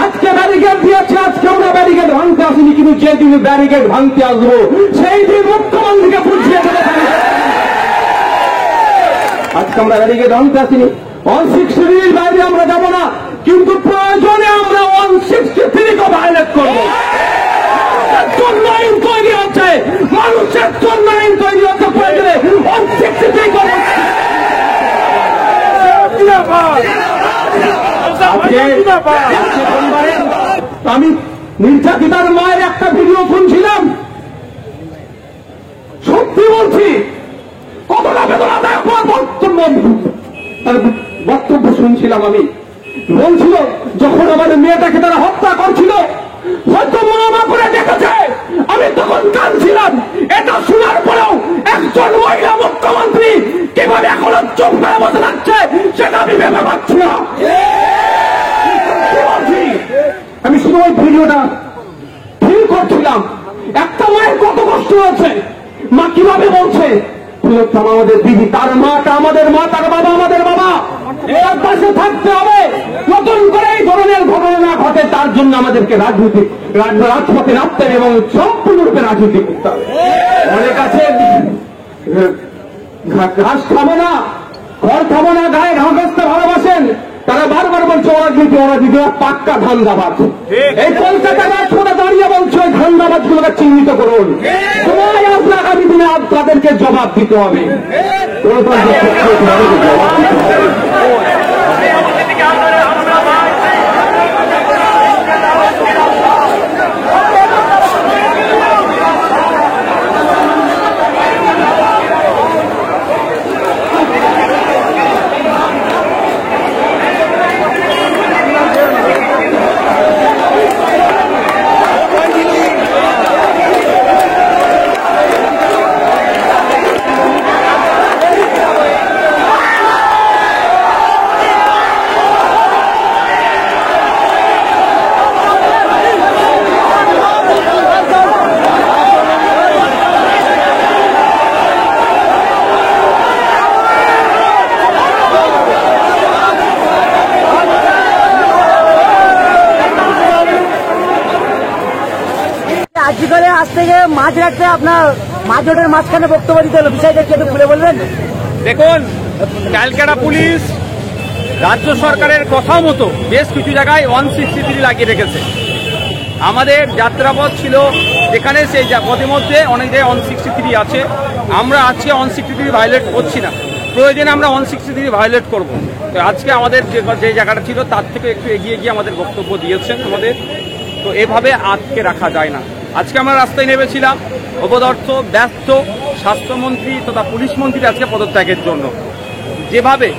আজকে ব্যারিকেড দিয়েছে, আজকে আমরা ব্যারিকেড ভাঙতে আসিনি, কিন্তু যেদিন ব্যারিকেড ভাঙতে আসবো সেই দিন মুখ্যমন্ত্রীকে বুঝিয়ে দেবে। আজকে আমরা ব্যারিকেড ভাঙতে আসিনি, 163 বাইরে আমরা যাব না, কিন্তু প্রয়োজনে আমরা 163 ভায়োলেট করবো। জন্য আইন তৈরি হচ্ছে, মানুষের জন্য আইন তৈরি হচ্ছে, প্রয়োজনে 163 করবো। আমি নির্যাতিতার মায়ের একটা ভিডিও শুনছিলাম, সত্যি বলছি কতটা বেদনাদায়ক বক্তব্য শুনছিলাম। আমি বলছিল যখন আমাদের মেয়েটাকে তারা হত্যা করছিল, হয়তো মা করে দেখেছে, আমি তখন কাঁদছিলাম। এটা শোনার পরেও একজন মহিলা মুখ্যমন্ত্রী কিভাবে এখনো চোখ মেরে বসে থাকছে সেটা আমি ভেবে পাচ্ছি না। আমি শুধু ওই ভিডিওটা ফিল করছিলাম, একটা মায়ের কত কষ্ট হয়েছে, মা কিভাবে বলছে আমাদের দিদি, তার মাটা আমাদের মা, তার বাবা আমাদের বাবা, এর পাশে থাকতে হবে। নতুন করে এই ধরনের ঘটনা না ঘটে তার জন্য আমাদেরকে রাজপথে নামতে হবে এবং সম্পূর্ণরূপে রাজনীতি করতে হবে। অনেক আছে ঘাস খাবো না, ঘর খাবো না, গায়ে ঘাস আসতে ভালোবাসেন, তারা বারবার বলছে অরাজনীতি, পাক্কা ধান্দাবাজ। এই কলকাতা রাজপথে দাঁড়িয়ে বলছে ওই ধান্দাবাজ গুলোকে চিহ্নিত করুন, তোমায় আপনার আগামী দিনে তাদেরকে জবাব দিতে হবে। আজিকালে আজ থেকে মাঝ রাখতে আপনার মাঝের মাঝখানে বক্তব্য দিতে হলো, বিষয়টা কি একটু খুলে বলবেন? দেখুন, ক্যালকাটা পুলিশ রাজ্য সরকারের কথা মতো বেশ কিছু জায়গায় 163 লাগিয়ে রেখেছে। আমাদের যাত্রাপথ ছিল যেখানে সেই পথের মধ্যে অনেক জায়গায় 163 আছে। আমরা আজকে 163 ভায়োলেট করছি না, প্রয়োজনে আমরা 163 ভায়োলেট করব। তো আজকে আমাদের যে জায়গাটা ছিল তার থেকে একটু এগিয়ে গিয়ে আমাদের বক্তব্য দিয়েছেন আমাদের। তো এভাবে আটকে রাখা যায় না। আজকে আমরা রাস্তায় নেমেছিলাম অপদার্থ ব্যস্ত স্বাস্থ্যমন্ত্রী তথা পুলিশ মন্ত্রী আজকে পদত্যাগের জন্য। যেভাবে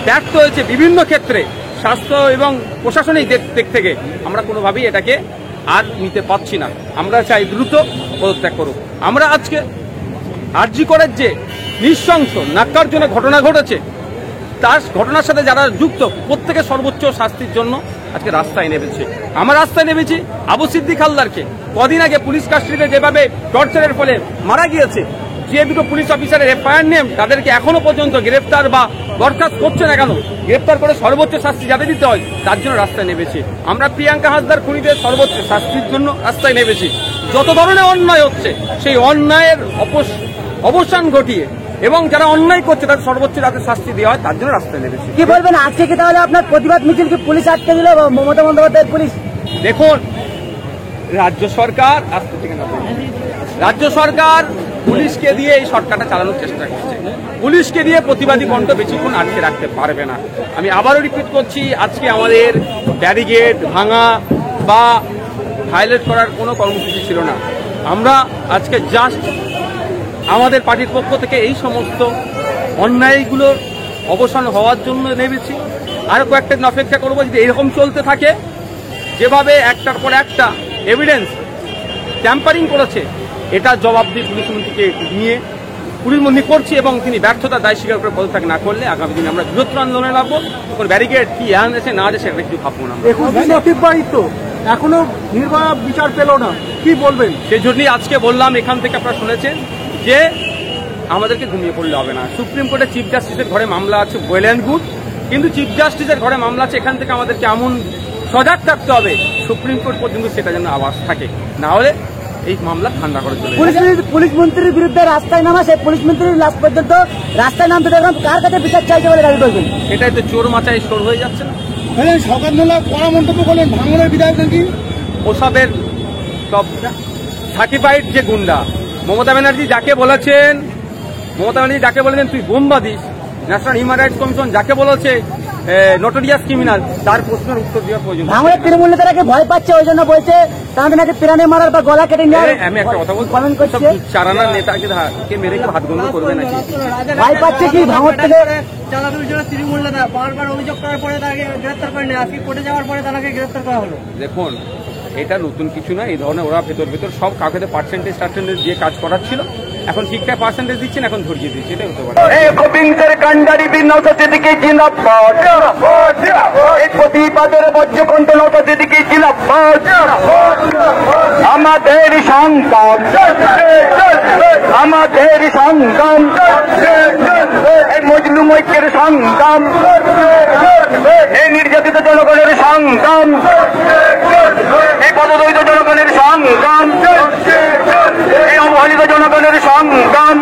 ব্যর্থ হয়েছে বিভিন্ন ক্ষেত্রে স্বাস্থ্য এবং প্রশাসনিক দিক থেকে, আমরা কোনোভাবেই এটাকে আর নিতে পারছি না। আমরা চাই দ্রুত পদত্যাগ করুক। আমরা আজকে আরজি করের যে নৃশংস ন্যাক্কারজনক ঘটনা ঘটেছে, তার ঘটনার সাথে যারা যুক্ত প্রত্যেকের সর্বোচ্চ শাস্তির জন্য আজকে রাস্তায় নেমেছে। আমরা রাস্তায় নেমেছি আবু সিদ্দিক হালদারকে কদিন আগে পুলিশ কাস্টডিতে যেভাবে টর্চারের ফলে মারা গিয়েছে, যে দুটো পুলিশ অফিসারের এফআইআর নেম তাদেরকে এখনো পর্যন্ত গ্রেফতার বা বরখাস্ত করছে না কেন, গ্রেফতার করে সর্বোচ্চ শাস্তি যাতে দিতে হয় তার জন্য রাস্তায় নেমেছি। আমরা প্রিয়াঙ্কা হাসদার খুনিদের সর্বোচ্চ শাস্তির জন্য রাস্তায় নেমেছি। যত ধরনের অন্যায় হচ্ছে সেই অন্যায়ের অবসান ঘটিয়ে এবং যারা অন্যায় করছে তাদের সর্বোচ্চ যাতে শাস্তি দেওয়া হয় তার জন্য রাস্তায় নেমেছি। কি বলবেন আজকে কি তাহলে আপনার প্রতিবাদ মিছিলকে পুলিশ আটকে দিল, মমতা বন্দ্যোপাধ্যায়ের পুলিশ? দেখুন, রাজ্য সরকার পুলিশকে দিয়ে এই সরকারটা চালানোর চেষ্টা করছে। পুলিশকে দিয়ে প্রতিবাদী কণ্ঠ বেশিক্ষণ আটকে রাখতে পারবে না। আমি আবারও রিপিট করছি, আজকে আমাদের ব্যারিকেড ভাঙা বা ভায়োলেট করার কোনো কর্মসূচি ছিল না। আমরা আজকে জাস্ট আমাদের পার্টির পক্ষ থেকে এই সমস্ত অন্যায়গুলোর অবসান হওয়ার জন্য নেমেছি। আরো কয়েকটা দিন অপেক্ষা করবো। যদি এরকম চলতে থাকে, যেভাবে একটার পর একটা এভিডেন্স ট্যাম্পারিং করেছে, এটা জবাবদিহি পুলিশ মন্ত্রীকে নিয়ে পুলিশ মন্ত্রী করছি এবং তিনি ব্যর্থতার দায় স্বীকার করে পদত্যাগ না করলে আগামী দিনে আমরা বৃহত্তর আন্দোলনে নামবো। ব্যারিকেড কি আছে না আছে সেটা একটু ভাববো না। এখনো নির্ভয়া বিচার পেল না, কি বলবেন? সেই জন্যই আজকে বললাম, এখান থেকে আপনারা শুনেছেন যে আমাদেরকে ঘুমিয়ে পড়লে হবে না। সুপ্রিম কোর্টে চিফ জাস্টিসের ঘরে মামলা আছে, ওয়েল অ্যান্ড গুড, কিন্তু চিফ জাস্টিসের ঘরে মামলা আছে, এখান থেকে আমাদেরকে এমন সজাগ থাকতে হবে, সুপ্রিম কোর্ট পর্যন্ত সেটা যেন আওয়াজ থাকে, না হলে এই মামলা ঠান্ডা করে চলে যাবে। পুলিশ মন্ত্রীর বিরুদ্ধে রাস্তায় নামা, সেই পুলিশ মন্ত্রীর লাস্ট পর্যন্ত রাস্তায় নামতে দেখলাম, কার কাছে বিচার চাইছে বলে দাবি করবেন? এটাই তো চোর মাচায় স্টোর হয়ে যাচ্ছে না। সকালবেলা কড়া মন্তব্য করলেন ভাঙনের বিধায়ক নাকি ওসবের সব সার্টিফাইড যে গুন্ডা। মমতা ব্যানার্জি যাকে বলেছেন তুই বোমা this, national human rights commission যাকে বলেছে নোটোরিয়াস ক্রিমিনাল, তার প্রশ্নের উত্তর দেওয়ার প্রয়োজন। ভাঙনের তৃণমূল নেতারাকে ভয় পাচ্ছে, ওই জন্য বলছে তাদের নাকি প্রাণে মারার বা গলা কেটে নেওয়ার। আমি একটা কথা বলছি, পালন করছে চারানার নেতাকে মেরে কেউ হাত বন্ধ করবে নাকি? ভয় পাচ্ছে কি ভাঙর থেকে? তৃণমূল নেতা বারবার অভিযোগ করার পরে তাকে গ্রেফতার করেনি, আজকে কোর্টে যাওয়ার পরে তাকে গ্রেফতার করা হলো। দেখুন, এটা নতুন কিছু না, এই ধরনের ওরা ভেতর সব কাউকে পার্সেন্টেজ দিয়ে কাজ করাচ্ছিল, এখন ঠিকঠাক পার্সেন্টেজ দিচ্ছেন, এখন ধরিয়ে দিচ্ছে, এটাই হতে পারে। গোবিন্দের কান্ডারি বীর নওশাদ সিদ্দিকী জিন্দাবাদ, এই প্রতিবাদের বজ্রকণ্ঠ নওশাদ সিদ্দিকী জিন্দাবাদ। আমাদের সংগ্রাম, আমাদের সংগ্রাম, এই মজলুম ঐক্যের সংগ্রাম, এই নির্যাতিত জনগণের সংগ্রাম, এই পদদলিত জনগণের সংগ্রাম, এই অবহেলিত জনগণের সংগ্রাম।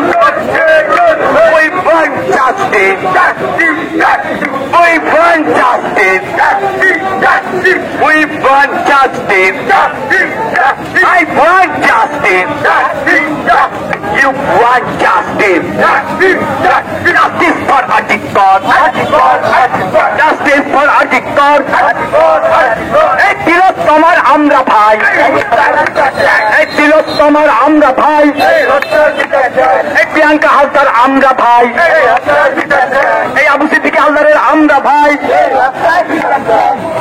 We want justice. We want justice. We want justice. I want justice. You want justice. Justice for Adhikar. Justice for Adhikar. এই তিলোত্তমার আমরা ভাই, এই তিলোত্তমার আমরা ভাই, এই প্রিয়াঙ্কা হালদার আমরা ভাই, এই আবু সিদ্দিকী হালদারের আমরা ভাই,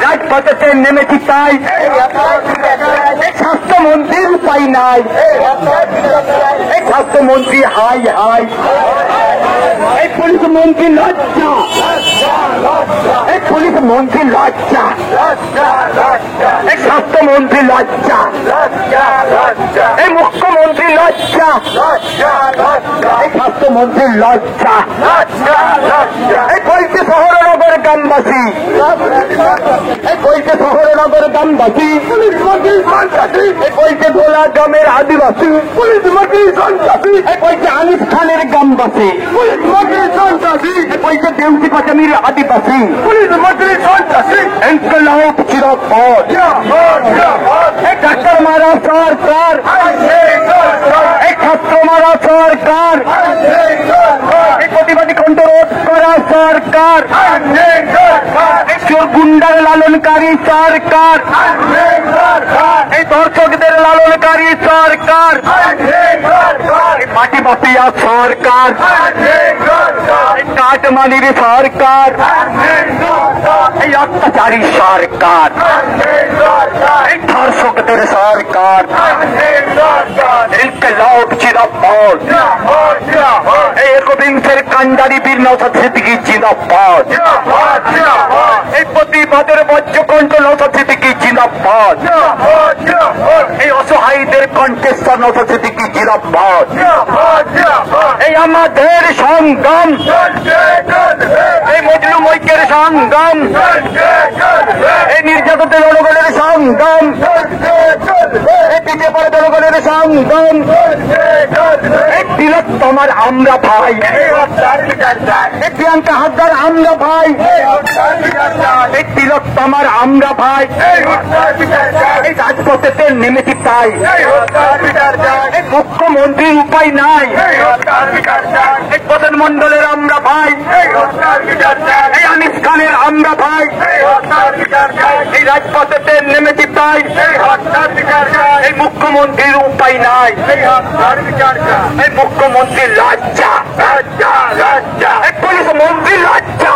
রাজপথে নেমেছি তাই। এই স্বাস্থ্যমন্ত্রীর উপায় নাই, এই স্বাস্থ্যমন্ত্রী হাই হাই, এই পুলিশ মন্ত্রী লজ্জা, এই পুলিশ মন্ত্রী লজ্জা, এই স্বাস্থ্যমন্ত্রী লজ্জা, এই মুখ্যমন্ত্রী লজ্জা, এই স্বাস্থ্যমন্ত্রী লজ্জা, এই বলছে শহরনগর গ্রামবাসী, এই বলছে শহরনগর গ্রামবাসী, এই বলছে গোলা গ্রামের আদিবাসী, পুলিশ মন্ত্রী সন্ত্রাসী, এই বলছে আনিস খানের গ্রামবাসী, পুলিশ মন্ত্রী সন্ত্রাসী, এই বলছে দেউসি পাচামির আদিবাসী, পুলিশ মন্ত্রী সন্ত্রাসী। ইনকলাব জিন্দাবাদ, এই ডাক্তার মারা সরকার, এই ছাত্র মারা সরকার, এই প্রতিবাদী কণ্ঠ রোধ করা সরকার, এই চোর গুন্ডার লালনকারী সরকার, এই দর্শকদের লালনকারী সরকার, এই মাটি মাফিয়া সরকার, এই কাটমানির সরকার, এই অত্যাচারী সরকার, এই ধর্ষকদের সরকার। ইনকলাব জিন্দাবাদ, এই একবিংশের কান্ডারি বীর নওশাদ সিদ্দিকী জিন্দাবাদ, এই প্রতিবাদের বজ্রকণ্ঠ নওশাদ সিদ্দিকী জিন্দাবাদ, এই অসহায়ীদের কণ্ঠেশ্বর নওশাদ সিদ্দিকী জিন্দাবাদ। এই আমাদের সংগ্রাম, এই মজলুম ঐক্যের সংগ্রাম, এই নির্যাতিত জনগণের সংগ্রাম, এই পিছিয়ে পড়া জনগণের সংগ্রাম, এই তিলোত্তমার আমরা ভাই, এই প্রিয়াঙ্কা হালদার আমরা ভাই, এই তিলোত্তমার আমরা ভাই, এই রাজপথে নেমেছি তাই। এই মুখ্যমন্ত্রীর উপায় নাই, এই প্রধানমন্ডলের আমরা ভাই, এই আনিস খানের আমরা ভাই, এই রাজপথে নেমেছি তাই। এই মুখ্যমন্ত্রীর উপায় নাই, এই মুখ্যমন্ত্রী লজ্জা, এই পুলিশ মন্ত্রী লজ্জা,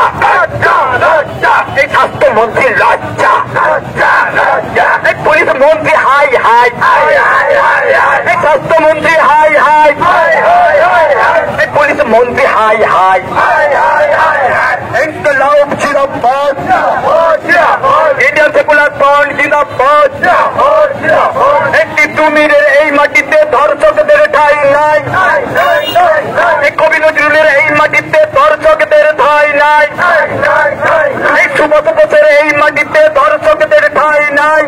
এই স্বাস্থ্যমন্ত্রী লজ্জা, এই পুলিশ মন্ত্রী হাই হাই, এই স্বাস্থ্যমন্ত্রী হাই হাই, এই পুলিশ মন্ত্রী হাই হাই। ইনকলাব জিন্দাবাদ, ইন্ডিয়ান সেকুলার ফ্রন্ট জিন্দাবাদ। এই টিটুমিরের এই মাটিতে ধর্ষকদের ঠাঁই নাই, এই কবি নজরুলের এই মাটিতে ধর্ষকদের ঠাঁই নাই, এই সুভাষ বোসের এই মাটিতে ধর্ষকদের ঠাঁই ঠাঁই নাই,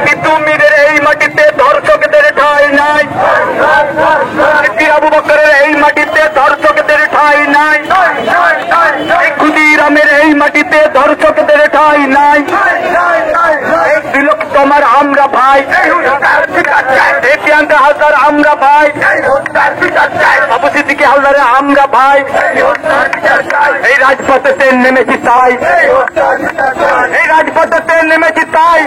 তিতুমিরের এই মাটিতে ধর্ষকদের ঠাঁই নাই, আবু বকরের এই মাটিতে ধর্ষকদের ঠাঁই নাই, ক্ষুদিরামের এই মাটিতে ধর্ষকদের ঠাঁই নাই। তিলোত্তমার আমরা ভাই, প্রিয়াঙ্কা হালদার আমরা ভাই, আবু সিদ্দিকী হালদারের আমরা ভাই, এই রাজপথেতে নেমেছি তাই, এই রাজপথেতে নেমেছি তাই।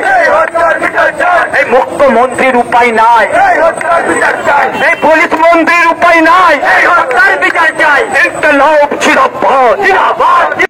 এই মুখ্যমন্ত্রীর উপায় নাই, এই পুলিশ মন্ত্রীর উপায় নাই, বিচার চাই। ইনকলাব জিন্দাবাদ।